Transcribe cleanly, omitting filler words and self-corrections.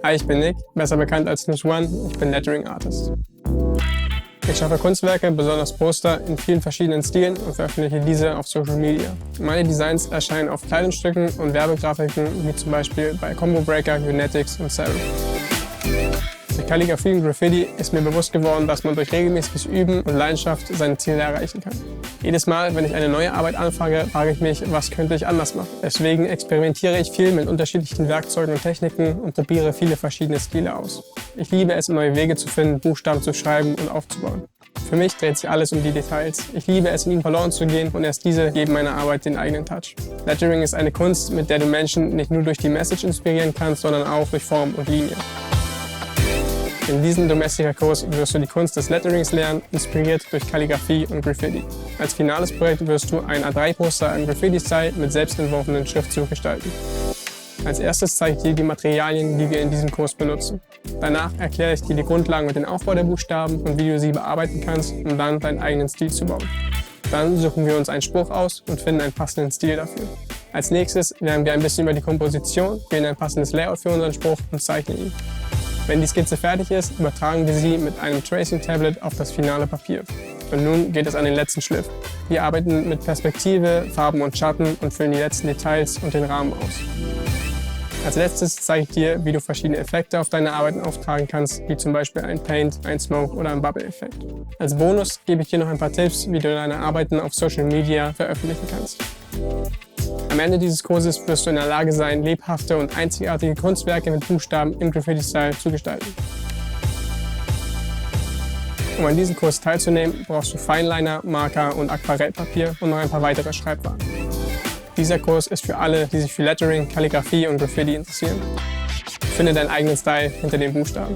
Hi, ich bin Nick, besser bekannt als News One. Ich bin Lettering Artist. Ich schaffe Kunstwerke, besonders Poster, in vielen verschiedenen Stilen und veröffentliche diese auf Social Media. Meine Designs erscheinen auf Kleidungsstücken und Werbegrafiken, wie zum Beispiel bei Combo Breaker, Unetics und Serif. Durch Kalligrafie und Graffiti ist mir bewusst geworden, dass man durch regelmäßiges Üben und Leidenschaft seine Ziele erreichen kann. Jedes Mal, wenn ich eine neue Arbeit anfange, frage ich mich, was könnte ich anders machen. Deswegen experimentiere ich viel mit unterschiedlichen Werkzeugen und Techniken und probiere viele verschiedene Stile aus. Ich liebe es, neue Wege zu finden, Buchstaben zu schreiben und aufzubauen. Für mich dreht sich alles um die Details. Ich liebe es, in ihnen verloren zu gehen und erst diese geben meiner Arbeit den eigenen Touch. Lettering ist eine Kunst, mit der du Menschen nicht nur durch die Message inspirieren kannst, sondern auch durch Form und Linie. In diesem Domestika-Kurs wirst du die Kunst des Letterings lernen, inspiriert durch Kalligrafie und Graffiti. Als finales Projekt wirst du ein A3-Poster im Graffiti-Style mit selbstentworfenen Schriftzug gestalten. Als erstes zeige ich dir die Materialien, die wir in diesem Kurs benutzen. Danach erkläre ich dir die Grundlagen mit dem Aufbau der Buchstaben und wie du sie bearbeiten kannst, um dann deinen eigenen Stil zu bauen. Dann suchen wir uns einen Spruch aus und finden einen passenden Stil dafür. Als nächstes lernen wir ein bisschen über die Komposition, wählen ein passendes Layout für unseren Spruch und zeichnen ihn. Wenn die Skizze fertig ist, übertragen wir sie mit einem Tracing-Tablet auf das finale Papier. Und nun geht es an den letzten Schliff. Wir arbeiten mit Perspektive, Farben und Schatten und füllen die letzten Details und den Rahmen aus. Als letztes zeige ich dir, wie du verschiedene Effekte auf deine Arbeiten auftragen kannst, wie zum Beispiel ein Paint, ein Smoke oder ein Bubble-Effekt. Als Bonus gebe ich dir noch ein paar Tipps, wie du deine Arbeiten auf Social Media veröffentlichen kannst. Am Ende dieses Kurses wirst du in der Lage sein, lebhafte und einzigartige Kunstwerke mit Buchstaben im Graffiti-Style zu gestalten. Um an diesem Kurs teilzunehmen, brauchst du Fineliner, Marker und Aquarellpapier und noch ein paar weitere Schreibwaren. Dieser Kurs ist für alle, die sich für Lettering, Kalligrafie und Graffiti interessieren. Finde deinen eigenen Style hinter den Buchstaben.